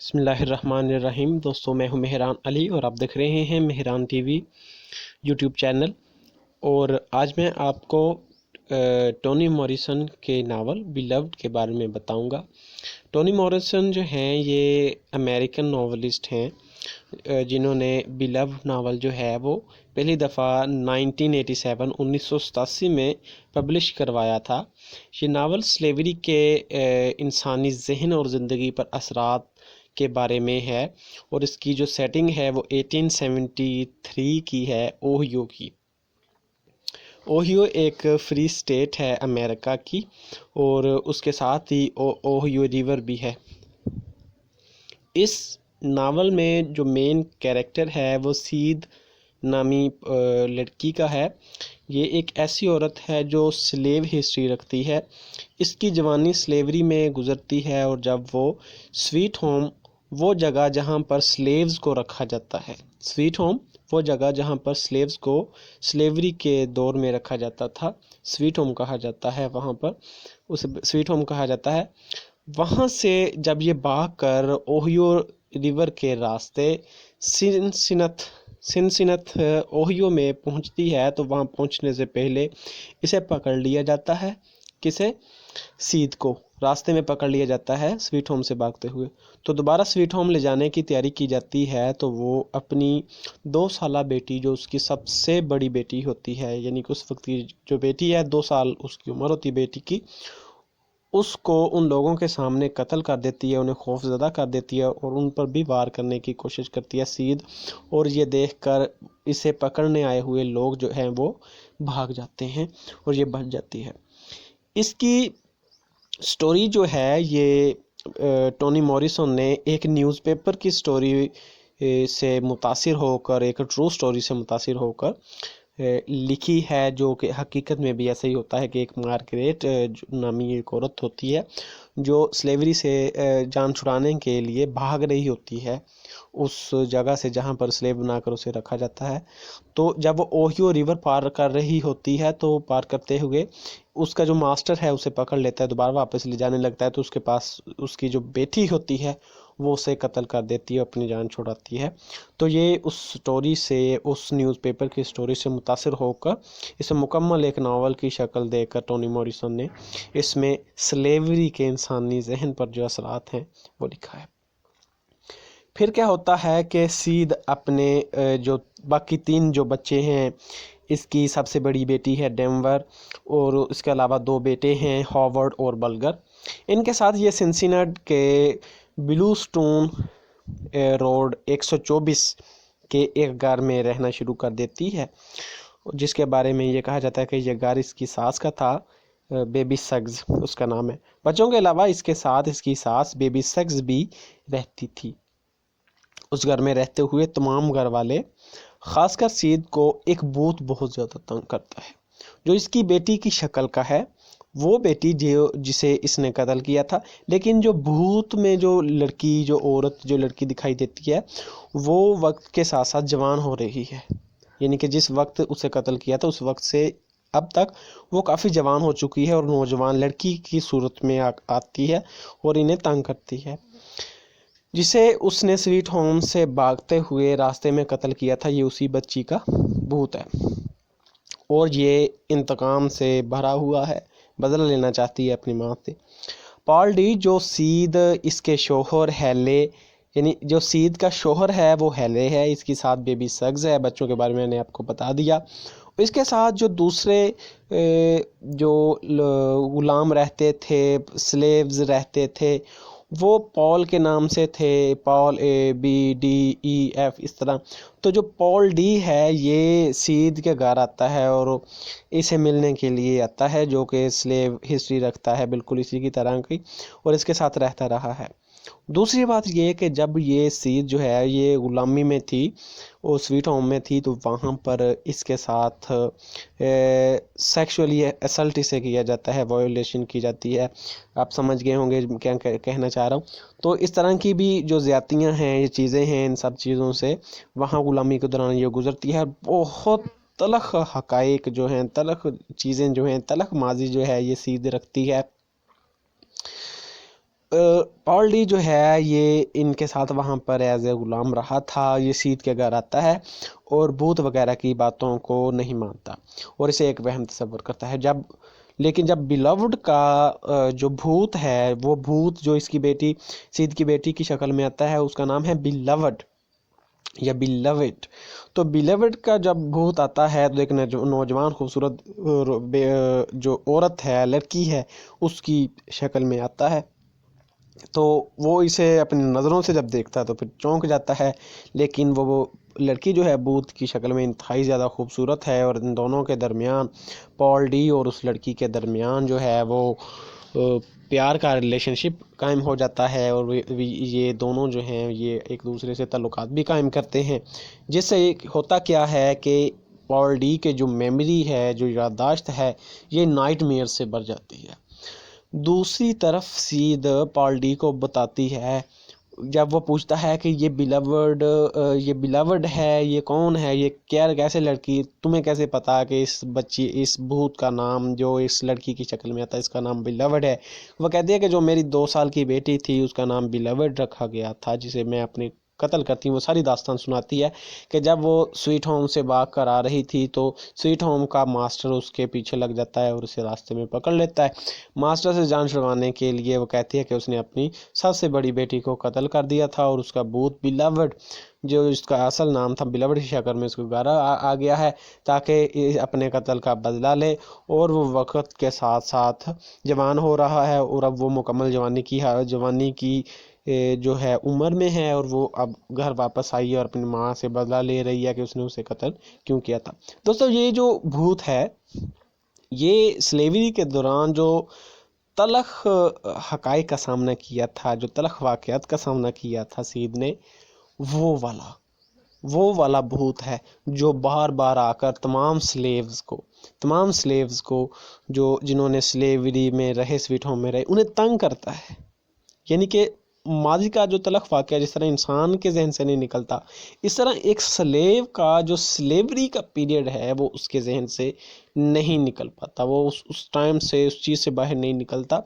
بسم اللہ الرحمن الرحیم۔ دوستوں، میں ہوں مہران علی اور آپ دیکھ رہے ہیں Mehran T V YouTube channel. اور آج میں آپ کو ٹونی موریسن کے ناول بیلوڈ کے بارے میں بتاؤں گا۔ ٹونی موریسن جو ہیں یہ امریکن ناولسٹ ہیں جنہوں نے بیلوڈ ناول جو ہے وہ پہلی دفعہ 1987 میں پبلش کروایا تھا۔ یہ ناول سلیوری کے انسانی ذہن اور زندگی پر اثرات کے بارے میں ہے، اور اس کی جو سیٹنگ ہے وہ 1873 کی ہے، اوہیو کی۔ اوہیو ایک فری اسٹیٹ ہے امریکہ کی، اور اس کے ساتھ ہی اوہیو ریور بھی ہے۔ اس ناول میں جو مین کیریکٹر ہے وہ سید نامی لڑکی کا ہے۔ یہ ایک ایسی عورت ہے جو سلیو ہسٹری رکھتی ہے۔ اس کی جوانی سلیوری میں گزرتی ہے، اور جب وہ سویٹ ہوم، وہ جگہ جہاں پر سلیوز کو رکھا جاتا ہے، سویٹ ہوم وہ جگہ جہاں پر سلیوز کو سلیوری کے دور میں رکھا جاتا تھا، سویٹ ہوم کہا جاتا ہے، وہاں پر اسے سویٹ ہوم کہا جاتا ہے۔ وہاں سے جب یہ بھاگ کر اوہیو ریور کے راستے سنسنت اوہیو میں پہنچتی ہے، تو وہاں پہنچنے سے پہلے اسے پکڑ لیا جاتا ہے۔ کسے؟ سید کو راستے میں پکڑ لیا جاتا ہے سویٹ ہوم سے بھاگتے ہوئے۔ تو دوبارہ سویٹ ہوم لے جانے کی تیاری کی جاتی ہے، تو وہ اپنی 2 سالہ بیٹی، جو اس کی سب سے بڑی بیٹی ہوتی ہے، یعنی کہ اس وقت کی جو بیٹی ہے 2 سال اس کی عمر ہوتی ہے بیٹی کی، اس کو ان لوگوں کے سامنے قتل کر دیتی ہے، انہیں خوف زدہ کر دیتی ہے، اور ان پر بھی وار کرنے کی کوشش کرتی ہے سید۔ اور یہ دیکھ کر اسے پکڑنے آئے ہوئے لوگ جو ہیں وہ بھاگ جاتے ہیں، اور یہ بچ جاتی ہے۔ اس کی سٹوری جو ہے یہ ٹونی موریسن نے ایک نیوز پیپر کی سٹوری سے متاثر ہو کر، ایک ٹرو سٹوری سے متاثر ہو کر لکھی ہے، جو کہ حقیقت میں بھی ایسا ہی ہوتا ہے کہ ایک مارگریٹ نامی ایک عورت ہوتی ہے جو سلیوری سے جان چھڑانے کے لیے بھاگ رہی ہوتی ہے اس جگہ سے جہاں پر سلیو بنا کر اسے رکھا جاتا ہے۔ تو جب وہ اوہیو ریور پار کر رہی ہوتی ہے، تو پار کرتے ہوئے اس کا جو ماسٹر ہے اسے پکڑ لیتا ہے، دوبارہ واپس لے جانے لگتا ہے، تو اس کے پاس اس کی جو بیٹی ہوتی ہے وہ اسے قتل کر دیتی ہے، اپنی جان چھڑاتی ہے۔ تو یہ اس سٹوری سے، اس نیوز پیپر کی سٹوری سے متاثر ہو کر اسے مکمل ایک ناول کی شکل دے کر ٹونی موریسن نے اس میں سلیوری کے انسانی ذہن پر جو اثرات ہیں وہ لکھا ہے۔ پھر کیا ہوتا ہے کہ سید اپنے جو باقی 3 جو بچے ہیں، اس کی سب سے بڑی بیٹی ہے ڈینور، اور اس کے علاوہ 2 بیٹے ہیں، ہاورڈ اور بلگر، ان کے ساتھ یہ سنسنٹ کے بلو سٹون روڈ 124 کے ایک گھر میں رہنا شروع کر دیتی ہے، جس کے بارے میں یہ کہا جاتا ہے کہ یہ گھر اس کی ساس کا تھا، بیبی سگز اس کا نام ہے۔ بچوں کے علاوہ اس کے ساتھ اس کی ساس بیبی سگز بھی رہتی تھی۔ اس گھر میں رہتے ہوئے تمام گھر والے، خاص کر سید کو ایک بھوت بہت زیادہ تنگ کرتا ہے، جو اس کی بیٹی کی شکل کا ہے، وہ بیٹی جسے اس نے قتل کیا تھا۔ لیکن جو بھوت میں جو لڑکی، جو عورت، جو لڑکی دکھائی دیتی ہے، وہ وقت کے ساتھ ساتھ جوان ہو رہی ہے، یعنی کہ جس وقت اسے قتل کیا تھا اس وقت سے اب تک وہ کافی جوان ہو چکی ہے، اور نوجوان لڑکی کی صورت میں آتی ہے اور انہیں تنگ کرتی ہے۔ جسے اس نے سویٹ ہوم سے بھاگتے ہوئے راستے میں قتل کیا تھا، یہ اسی بچی کا بھوت ہے، اور یہ انتقام سے بھرا ہوا ہے، بدلہ لینا چاہتی ہے اپنی ماں سے۔ پال ڈی، جو سید اس کے شوہر ہیلے، یعنی جو سید کا شوہر ہے وہ ہیلے ہے، اس کے ساتھ بیبی سگز ہے، بچوں کے بارے میں نے آپ کو بتا دیا۔ اس کے ساتھ جو دوسرے جو غلام رہتے تھے، سلیوز رہتے تھے، وہ پال کے نام سے تھے، پال ABDEF اس طرح۔ تو جو پال ڈی ہے یہ سید کے گھر آتا ہے اور اسے ملنے کے لیے آتا ہے، جو کہ سلیو ہسٹری رکھتا ہے بالکل اسی کی طرح کی، اور اس کے ساتھ رہتا رہا ہے۔ دوسری بات یہ کہ جب یہ سید جو ہے یہ غلامی میں تھی، وہ سویٹ ہوم میں تھی، تو وہاں پر اس کے ساتھ سیکشولی اسلٹ اسے کیا جاتا ہے، وائلیشن کی جاتی ہے۔ آپ سمجھ گئے ہوں گے کیا کہنا چاہ رہا ہوں۔ تو اس طرح کی بھی جو زیادتیاں ہیں، یہ چیزیں ہیں، ان سب چیزوں سے وہاں غلامی کے دوران یہ گزرتی ہے۔ بہت تلخ حقائق جو ہیں، تلخ چیزیں جو ہیں، تلخ ماضی جو ہے یہ سید رکھتی ہے۔ پال ڈی جو ہے یہ ان کے ساتھ وہاں پر ایز اے غلام رہا تھا. یہ سید کے گھر آتا ہے اور بھوت وغیرہ کی باتوں کو نہیں مانتا اور اسے ایک وہم تصور کرتا ہے. لیکن جب بیلاوڈ کا جو بھوت ہے، وہ بھوت جو اس کی بیٹی سید کی بیٹی کی شکل میں آتا ہے، اس کا نام ہے بیلاوڈ یا بیلاوڈ. تو بیلاوڈ کا جب بھوت آتا ہے تو ایک نوجوان خوبصورت جو عورت ہے، لڑکی ہے، اس کی شکل میں آتا ہے. تو وہ اسے اپنی نظروں سے جب دیکھتا ہے تو پھر چونک جاتا ہے. لیکن وہ لڑکی جو ہے بھوت کی شکل میں انتہائی زیادہ خوبصورت ہے، اور ان دونوں کے درمیان، پال ڈی اور اس لڑکی کے درمیان جو ہے وہ پیار کا ریلیشن شپ قائم ہو جاتا ہے. اور یہ دونوں جو ہیں یہ ایک دوسرے سے تعلقات بھی قائم کرتے ہیں، جس سے ہوتا کیا ہے کہ پال ڈی کے جو میموری ہے، جو یادداشت ہے، یہ نائٹ میئر سے بھر جاتی ہے. دوسری طرف سید پال ڈی کو بتاتی ہے، جب وہ پوچھتا ہے کہ یہ بیلاوڈ ہے، یہ کون ہے، یہ کیسے لڑکی، تمہیں کیسے پتا کہ اس بھوت کا نام جو اس لڑکی کی شکل میں آتا ہے اس کا نام بیلاوڈ ہے؟ وہ کہتی ہے کہ جو میری 2 سال کی بیٹی تھی اس کا نام بیلاوڈ رکھا گیا تھا، جسے میں اپنی قتل کرتی ہوں. وہ ساری داستان سناتی ہے کہ جب وہ سویٹ ہوم سے بھاگ کر آ رہی تھی تو سویٹ ہوم کا ماسٹر اس کے پیچھے لگ جاتا ہے اور اسے راستے میں پکڑ لیتا ہے. ماسٹر سے جان چھڑوانے کے لیے وہ کہتی ہے کہ اس نے اپنی سب سے بڑی بیٹی کو قتل کر دیا تھا، اور اس کا بھوت بیلاوڈ، جو اس کا اصل نام تھا، بیلاوڈ کی شکل میں اس کو گھر آ گیا ہے تاکہ اپنے قتل کا بدلہ لے. اور وہ وقت کے ساتھ ساتھ جوان ہو رہا ہے، اور اب وہ مکمل جوانی کی جو ہے عمر میں ہے، اور وہ اب گھر واپس آئی ہے اور اپنی ماں سے بدلہ لے رہی ہے کہ اس نے اسے قتل کیوں کیا تھا. دوستو، یہ جو بھوت ہے، یہ سلیوری کے دوران جو تلخ حقائق کا سامنا کیا تھا، جو تلخ واقعات کا سامنا کیا تھا سید نے، وہ والا بھوت ہے جو بار بار آ کر تمام سلیوز کو جنہوں نے سلیوری میں رہے، سویٹ ہوم میں رہے، انہیں تنگ کرتا ہے. یعنی کہ ماضی کا جو تلخ واقعہ جس طرح انسان کے ذہن سے نہیں نکلتا، اس طرح ایک سلیو کا جو سلیوری کا پیریڈ ہے وہ اس کے ذہن سے نہیں نکل پاتا. وہ اس ٹائم سے، اس چیز سے باہر نہیں نکلتا،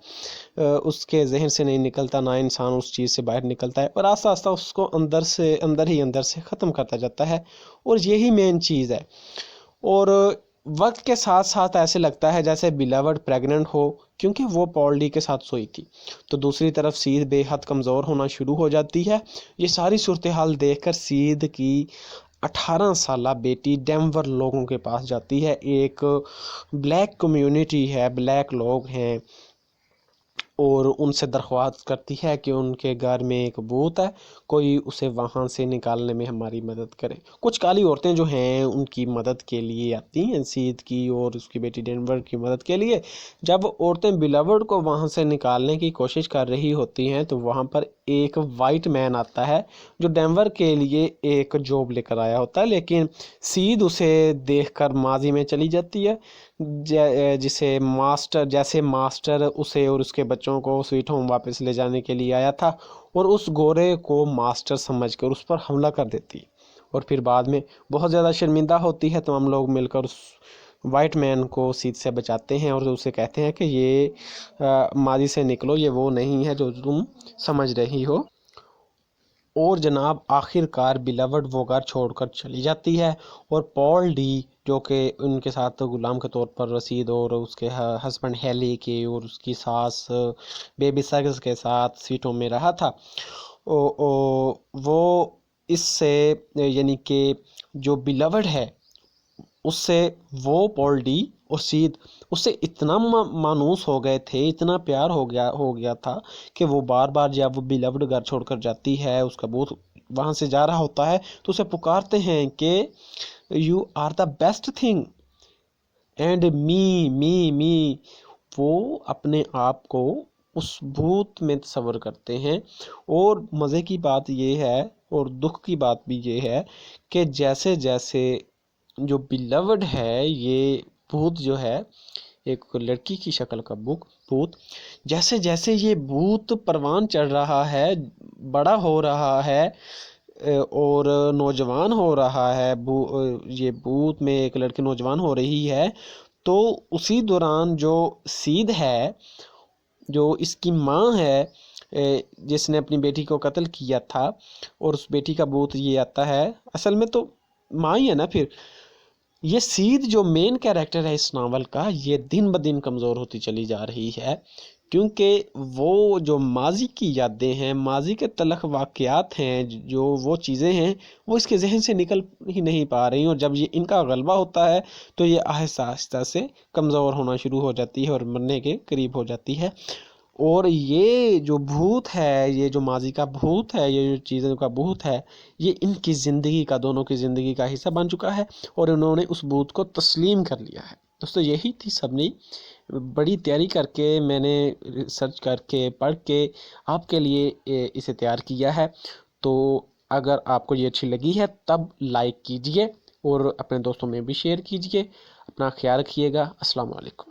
اس کے ذہن سے نہیں نکلتا. نہ انسان اس چیز سے باہر نکلتا ہے، اور آہستہ آہستہ اس کو اندر سے ختم کرتا جاتا ہے. اور یہی مین چیز ہے. اور وقت کے ساتھ ساتھ ایسے لگتا ہے جیسے بیلاوڈ پریگننٹ ہو، کیونکہ وہ پال ڈی کے ساتھ سوئی تھی. تو دوسری طرف سید بے حد کمزور ہونا شروع ہو جاتی ہے. یہ ساری صورتحال دیکھ کر سید کی 18 سالہ بیٹی ڈینور لوگوں کے پاس جاتی ہے. ایک بلیک کمیونٹی ہے، بلیک لوگ ہیں، اور ان سے درخواست کرتی ہے کہ ان کے گھر میں ایک بھوت ہے، کوئی اسے وہاں سے نکالنے میں ہماری مدد کرے. کچھ کالی عورتیں جو ہیں ان کی مدد کے لیے آتی ہیں، سید کی اور اس کی بیٹی ڈینور کی مدد کے لیے. جب عورتیں بیلاوڈ کو وہاں سے نکالنے کی کوشش کر رہی ہوتی ہیں تو وہاں پر ایک وائٹ مین آتا ہے جو ڈینور کے لیے ایک جاب لے کر آیا ہوتا ہے. لیکن سید اسے دیکھ کر ماضی میں چلی جاتی ہے، جیسے ماسٹر اسے اور اس کے بچوں کو سویٹ ہوم واپس لے جانے کے لیے آیا تھا، اور اس گورے کو ماسٹر سمجھ کر اس پر حملہ کر دیتی. اور پھر بعد میں بہت زیادہ شرمندہ ہوتی ہے. تمام لوگ مل کر اس وائٹ مین کو سید سے بچاتے ہیں اور اسے کہتے ہیں کہ یہ ماضی سے نکلو، یہ وہ نہیں ہے جو تم سمجھ رہی ہو. اور جناب آخر کار بیلاوڈ وہ گھر چھوڑ کر چلی جاتی ہے، اور پال ڈی جو کہ ان کے ساتھ غلام کے طور پر رسید اور اس کے ہسبینڈ ہیلی کے اور اس کی ساس بیبی سگز کے ساتھ سویٹ ہوم میں رہا تھا، وہ اس سے، یعنی کہ جو بیلاوڈ ہے اس سے، وہ پال ڈی اور سید اس سے اتنا مانوس ہو گئے تھے، اتنا پیار ہو گیا تھا کہ وہ بار بار جب وہ بیلاوڈ گھر چھوڑ کر جاتی ہے، اس کا بھوت وہاں سے جا رہا ہوتا ہے تو اسے پکارتے ہیں کہ you are the best thing and me. وہ اپنے آپ کو اس بھوت میں تصور کرتے ہیں. اور مزے کی بات یہ ہے اور دکھ کی بات بھی یہ ہے کہ جیسے جیسے جو بیلاوڈ ہے، یہ بھوت جو ہے ایک لڑکی کی شکل کا بھوت، جیسے جیسے یہ بھوت پروان چڑھ رہا ہے، بڑا ہو رہا ہے اور نوجوان ہو رہا ہے، یہ بھوت میں ایک لڑکی نوجوان ہو رہی ہے، تو اسی دوران جو سید ہے، جو اس کی ماں ہے، جس نے اپنی بیٹی کو قتل کیا تھا، اور اس بیٹی کا بھوت یہ آتا ہے، اصل میں تو ماں ہی ہے نا پھر۔ یہ سید جو مین کیریکٹر ہے اس ناول کا، یہ دن بدن کمزور ہوتی چلی جا رہی ہے، کیونکہ وہ جو ماضی کی یادیں ہیں، ماضی کے تلخ واقعات ہیں، جو وہ چیزیں ہیں، وہ اس کے ذہن سے نکل ہی نہیں پا رہی، اور جب یہ ان کا غلبہ ہوتا ہے تو یہ آہستہ آہستہ سے کمزور ہونا شروع ہو جاتی ہے اور مرنے کے قریب ہو جاتی ہے۔ اور یہ جو بھوت ہے، یہ جو ماضی کا بھوت ہے، یہ جو چیزوں کا بھوت ہے، یہ ان کی زندگی کا، دونوں کی زندگی کا حصہ بن چکا ہے، اور انہوں نے اس بھوت کو تسلیم کر لیا ہے۔ دوستو یہی تھی سب نے بڑی تیاری کر کے، میں نے ریسرچ کر کے پڑھ کے آپ کے لیے اسے تیار کیا ہے۔ تو اگر آپ کو یہ اچھی لگی ہے تب لائک کیجئے اور اپنے دوستوں میں بھی شیئر کیجئے۔ اپنا خیال رکھیے گا۔ السلام علیکم۔